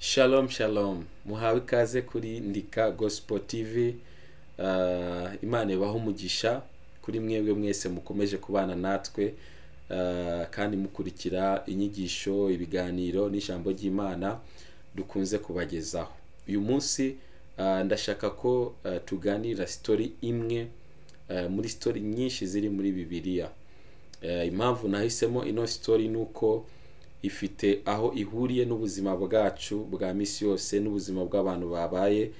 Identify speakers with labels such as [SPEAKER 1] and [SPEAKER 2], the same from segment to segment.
[SPEAKER 1] Shalom shalom, muhawe ikaze kuri Ndika Gospel TV. Imana ibaho umugisha kuri mwebwe mwese mukomeje kubana natwe kandi mukurikira inyigisho, ibiganiro n'ijambo ry'Imana dukunze kubagezaho. Uyu munsi ndashaka ko tuganira story imwe muri story nyinshi ziri muri Bibiliya. Impamvu nahisemo ino story nuko ifite aho ihuriye n'ubuzima bwacu bwa misi yose n'ubuzima bw'abantu babaye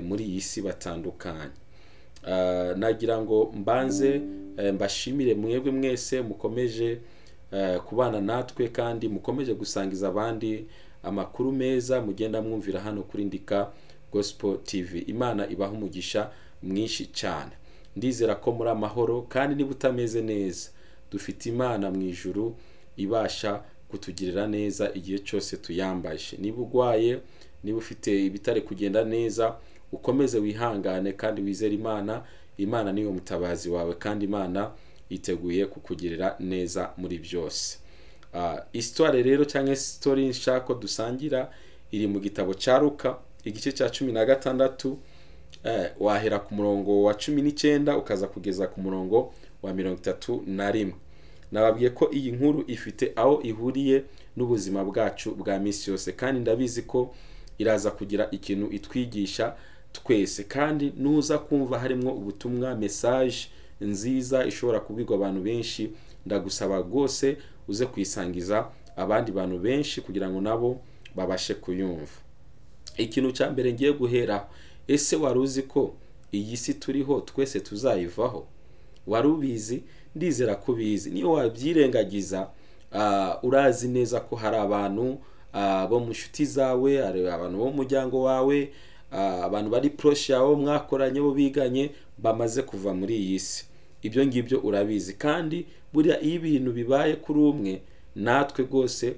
[SPEAKER 1] muri iyi si batandukanye. Nagira ngo mbanze mbashimire mwebwe mwese mukomeje kubana natwe kandi mukomeje gusangiza abandi amakuru meza mugenda mwumvira hano kuri Ndika Gospel TV. Imana ibaho umugisha mwinshi cyane. Ndizera ko muri amahoro kandi niba utameze neza dufite Imana mu ijuru ibasha kutugirira neza igihe cyose tuyambaje. Niba ugwaye, niba ufite ibitare kugenda neza, ukomeze wihangane kandi wizere Imana. Imana niyo mutabazi wawe kandi Imana iteguye kukugirira neza muri byose. Histoire rero cyangwa story nshaka dusangira iri mu gitabo cya Luka igice cya 16, wahera ku murongo wa 19 ukaza kugeza ku murongo wa 31. Nababwiye ko iyi nkuru ifite aho ihuriye n'ubuzima bwacu bwa misi yose kandi ndabizi ko iraza kugira ikintu itwigisha twese, kandi nuza kumva harimo ubutumwa message nziza ishobora kubwirwa abantu benshi, ndagusaba rwose uze kwisangiza abandi bantu benshi kugira ngo nabo babashe kuyumva. Ikintu cya mbere ngiye guhera, ese waruzi ko iyi si turiho twese tuzayivaho? Warubizi? Ndizera ko bizi. Niyo wabyirengagiza, urazi neza ko hari abantu bo mu nshuti zawe, hari abantu bo mu muryango wawe, abantu bari proche yawe mwakoranye bo biganye bamaze kuva muri iyi si. Ibyo ngibyo urabizi, kandi buriya iyo ibintu bibaye kuri umwe natwe rwose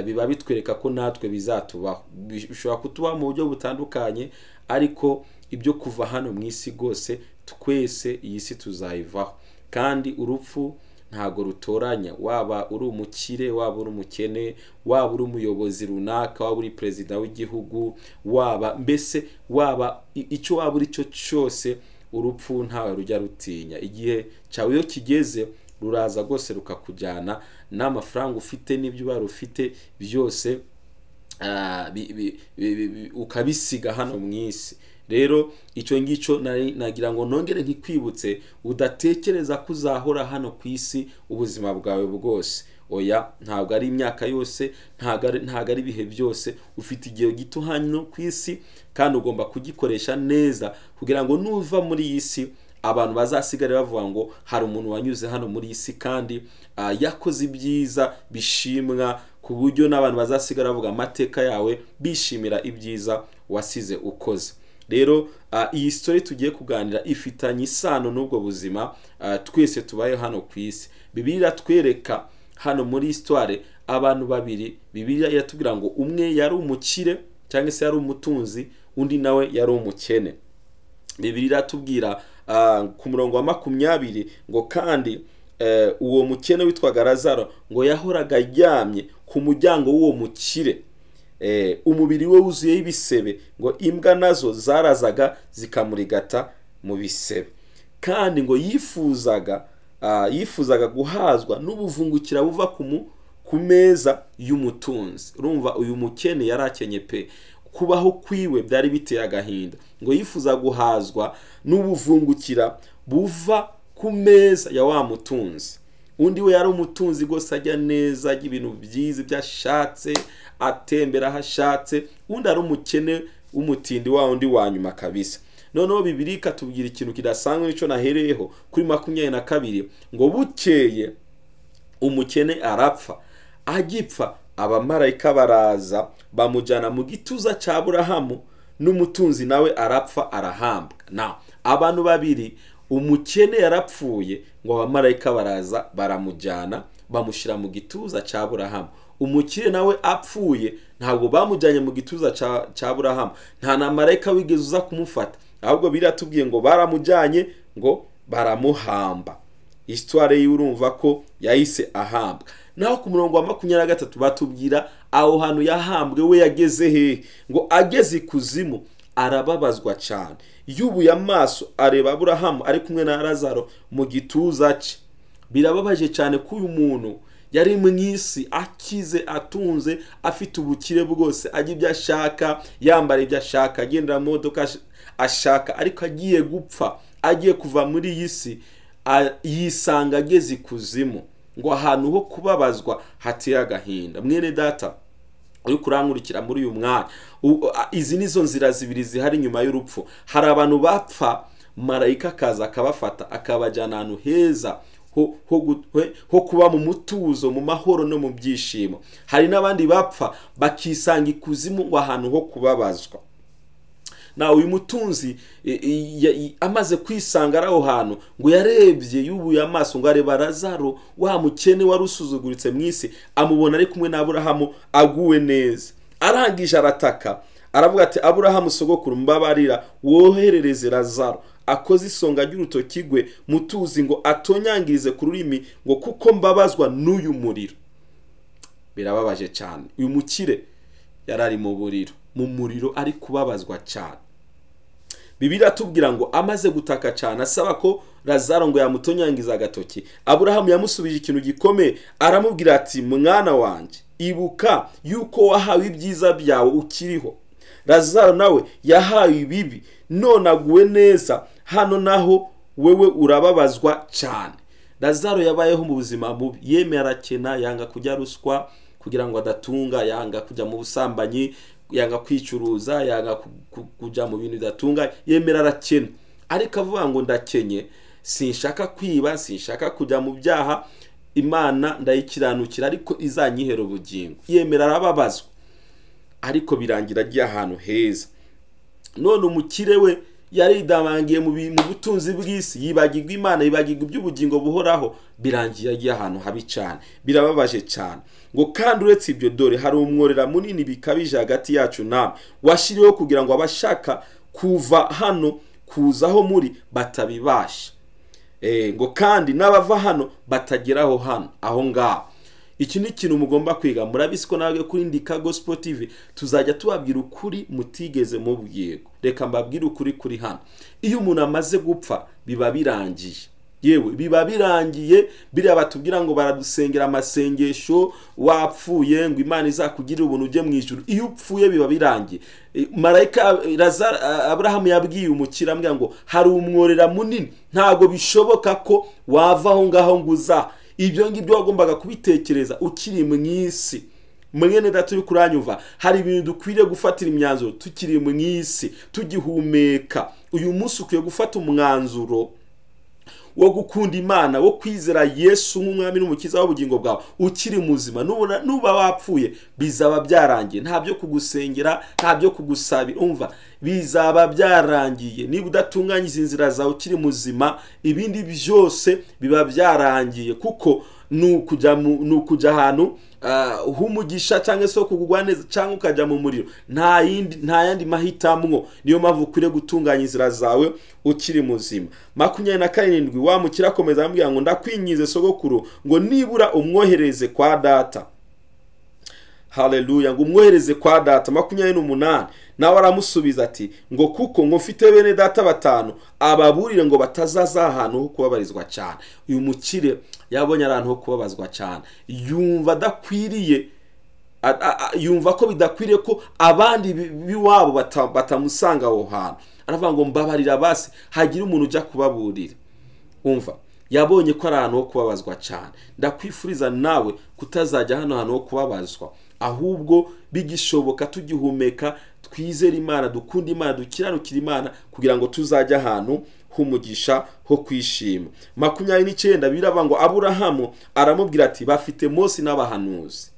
[SPEAKER 1] biba bitwereka ko natwe bizatubaho. Bishobora kutuba mu buryo butandukanye, ariko ibyo kuva hano mu isi rwose twese iyi si tuzayivaho. Kandi urupfu ntago rutoranya, waba uri umukire, waba uri umukene, waba uri umuyobozi runaka, waba uri president w'igihugu, waba mbese waba icyo waba uri cyo cyose, urupfu ntawe rujya rutinya. Igihe cyawe iyo kigeze ruraza rwose rukakujyana, n'amafaranga ufite n'ibyo bari ufite byose ukabisiga hano mu isi. Rero icyo ngicyo nagira ngo nongere nkikwibutse, udatekereza ko uzahora hano ku isi ubuzima bwawe bwose. Oya, ntabwo ari imyaka yose, ntabwo ari ibihe byose. Ufite igihe gito hano ku isi kandi ugomba kugikoresha neza kugira ngo nuva muri iyi si abantu bazasigare bavuga ngo hari umuntu wanyuze hano muri iyi si kandi yakoze ibyiza bishimwa, ku buryo n'abantu bazasigara bavuga amateka yawe bishimira ibyiza wasize ukoze. Rero iyi story tugiye kuganira ifitanye isano n'ubwo buzima twese tubaye hano ku isi. Bibiliya iratwereka hano muri histoire abantu babiri. Bibiliya iratubwira ngo umwe yari umukire cyangwa se yari umutunzi, undi nawe yari umukene. Bibiliya iratubwira ku murongo wa 20 ngo kandi uwo mukene witwaga Lazaro ngo yahoraga aryamye ku muryango w'uwo mukire, umubiri we wuzuye ibisebe, ngo imbwa nazo zarazaga zikamurigata mu bisebe. Kandi ngo yifuzaga guhazwa n'ubuvungukira buva ku meza y'umutunzi. Urumva uyu mukene yarakenye pe, kubaho kwiwe byari biteye agahinda. Ngo yifuza guhazwa n'ubuvungukira buva ku meza ya wa mutunzi. Undi we yari umutunzi gose ajya neza, ajya ibintu byiza byashatse, atembera hashatse. Undi ari umukene umutindi wa undi wanyuma kabisa. Noneho Bibiliya ikatubwira ikintu kidasanzwe nico nahereyeho kuri 22 ngo bukeye umukene arapfa. Agipfa abamarayika baraza bamujyana mu gituza cya Aburahamu, n'umutunzi nawe arapfa arahambwa. Na abantu babiri, umukene yarapfuye ngo abamarayika baraza baramujyana bamushira mu gituza cya Aburahamu. Umukire nawe apfuye ntabwo bamujyanye mu gituza cya Aburahamu, nta na marayika wigeze uza kumufata, ahubwo biratubwiye ngo baramujyanye ngo baramuhamba. Histoire y'urumva ko yahise ahambwa. naho ku murongo wa 23 batubwira aho hantu yahambwe we yageze he, ngo ageze ikuzimu arababazwa cyane, yubuye amaso areba Aburahamu ari kumwe na Lazaro mu gituza cye. Birababaje cyane ko uyu muntu yari mu isi akize, atunze, afite ubukire bwose, ajya ibyo ashaka, yambara ibyo ashaka, agendera mu modoka ashaka, ariko agiye gupfa, agiye kuva muri iyi si, yisanga ageze ikuzimu, ngo ahantu ho kubabazwa hateye agahinda. Mwene data uri kurankurikira muri uyu mwanya, izi nizo nzira zibiri zihari nyuma y'urupfu. Hari abantu bapfa, marayika akaza akabafata akabajyana ahantu heza ho kuba mu mutuzo, mu mahoro no mu byishimo. Hari n'abandi bapfa bakisanga ikuzimu, ngo ahantu ho kubabazwa. Na uyu mutunzi amaze kwisanga araho hantu, ngo yarebye, yubuye amaso, ngo areba Lazaro wa mukene wari usuzuguritse mu isi, amubona ari kumwe na Aburahamu aguwe neza. Arangije arataka, aravuga ati Aburahamu sogokuru, mbabarira, woherereze Lazaro akoze isonga ry'urutoki rwe mutuzi, ngo atonyangirize ku rurimi, ngo kuko mbabazwa n'uyu muriro. Birababaje cyane. Uyu mukire yarari mu buriro, mu muriro, ari kubabazwa cyane. Bibiliya tubwira ngo amaze gutaka cyane asaba ko Lazaro ngo yamutonyangiza agatoki, Aburahamu yamusubije ikintu gikomeye, aramubwira ati mwana wanjye, ibuka yuko wahawe ibyiza byawe ukiriho. Lazaro nawe yahawe ibibi, none aguwe neza, hano naho wewe urababazwa cyane. Lazaro yabayeho mu buzima bubi, yemeye arakena, yanga kujya ruswa kugira ngo adatunga, yanga kujya mu busambanyi, yanga kwicuruza, yanga kujya mu bintu bidatunga, yemera arakena. Ariko avuga ngo ndakenye, sinshaka kwiba, sinshaka kujya mu byaha, Imana ndayikiranukira ariko izanyihera ubugingo. Yemera arababazwa, ariko birangira agiye ahantu heza. None umukire we yaridamangiye mu butunzi bw'isi, yibagirwa Imana, yibagirwa iby'ubugingo buhoraho, birangiye agiye ahantu habi cyane. Birababaje cyane. Ngo kandi uretse ibyo, dore hari umworera munini bikabije hagati yacu nawe, washiriweho kugira ngo abashaka kuva hano kuzaho muri batabibasha, ngo kandi n'abava hano batageraho hano aho ngaho. Iki ni ikintu mugomba kwiga. Murabisi ko nawe kuri Ndika Gospel TV tuzajya tubabwira ukuri mutigeze mubwirwa. Reka mbabwire ukuri kuri hano. Iyo umuntu amaze gupfa biba birangiye. Yewe biba birangiye. Biriya batubwira ngo baradusengera amasengesho, wapfuye ngo Imana izakugirira ubuntu uje mu ijuru. Iyo upfuye biba birangiye. Marayika Aburahamu yabwiye umukire, ambwira ngo hari umworera munini, ntago bishoboka ko wava aho ngaho ngo uza. Ibyo ngibyo wagombaga kubitekereza ukiri mu isi. Mwene data uri kuranyumva, hari ibintu dukwiriye gufatira imyanzuro tukiri mu isi, tugihumeka. Uyu munsi ukwiye gufata umwanzuro wo gukunda Imana, wo kwizera Yesu nk'umwami n'umukiza w'ubugingo bwawe ukiri muzima. Nuba wapfuye bizaba byarangiye, nta byo kugusengera, nta byo kugusabira. Umva, bizaba byarangiye. Niba udatunganyije inzira zawe ukiri muzima, ibindi byose biba byarangiye, kuko nukujya ahantu humugisha cyangwa se kugugwa neza, cyangwa ukajya mu muriro. Nta yandi mahitamwo. Niyo mpamvu ukwiriye gutunganya inzira zawe ukiri muzima. 27 wa mukira akomeza ambwira ngo ndakwinyize sogokuru, ngo nibura umwohereze kwa data. Haleluya, ngo umwohereze kwa data. 28 nawe aramusubiza ati ngo kuko ngo mfite bene data 5, ababurire ngo batazaza ahantu ho kubabarizwa cyane. Uyu mukire yabonye ahantu ho kubabazwa cyane, yumva adakwiriye, yumva ko bidakwiriye ko abandi biwabo batamusanga aho hantu. Aravuga ngo mbabarira basi hagira umuntu ujya kubaburira. Umva, yabonye ko ari ahantu ho kubabazwa cyane. Ndakwifuriza nawe kutazajya hano hantu ho kubabazwa, ahubwo bigishoboka tugihumeka, twizera Imana, dukunda Imana, dukiranukira Imana, kugira ngo tuzajya ahantu humugisha ho kwishima. 29 birava ngo Aburahamu aramubwira ati bafite Mose n'abahanuzi.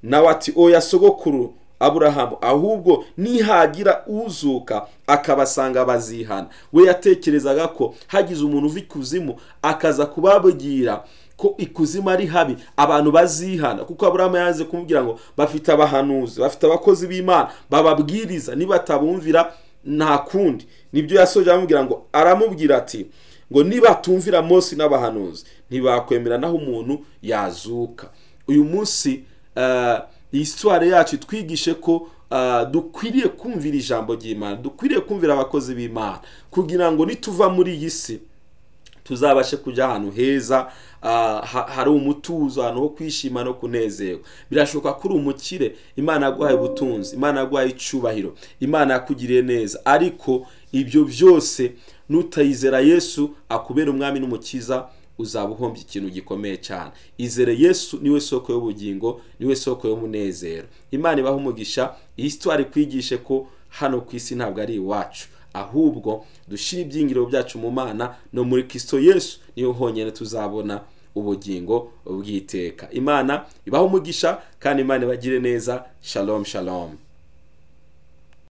[SPEAKER 1] Nawe ati oya sogokuru Aburahamu, ahubwo nihagira uzuka akabasanga bazihana. We yatekerezaga ko hagize umuntu uva ikuzimu akaza kubabwira ko ikuzimu ari habi, abantu bazihana, kuko Aburahamu yanze kumubwira ngo bafite abahanuzi, bafite abakozi b'Imana bababwiriza, nibatabumvira nta kundi. Nibyo yasoje amubwira ngo, aramubwira ati ngo niba tumvira Mose n'abahanuzi ntibakwemera naho umuntu yazuka. uyu munsi histoire yacu twigishe ko dukwiriye kumvira ijambo ry'Imana, dukwiriye kumvira abakozi b'Imana, kugira ngo nituva muri iyi si tuzabashe kujya ahantu heza, hari umutuzo, ahantu ho kwishima no kunezerwa. Birashoboka ko uri umukire, Imana yaguhaye ubutunzi, Imana yaguhaye icubahiro, Imana yakugiriye neza, ariko ibyo byose nutayizera Yesu akubera umwami n'umukiza, uzaba uhombye ikintu gikomeye cyane. Izere Yesu, niwe soko y'ubugingo, niwe soko y'umunezero. Imana ibaha umugisha. Iyi histoire kwigishe ko hano ku isi ntabwo ari iwacu, ahubwo dushira ibyingiro byacu mu Mana, no muri Kristo Yesu niyo honyine tuzabona ubugingo bw'iteka. Imana ibaha umugisha kandi Imana ibagire neza. Shalom shalom.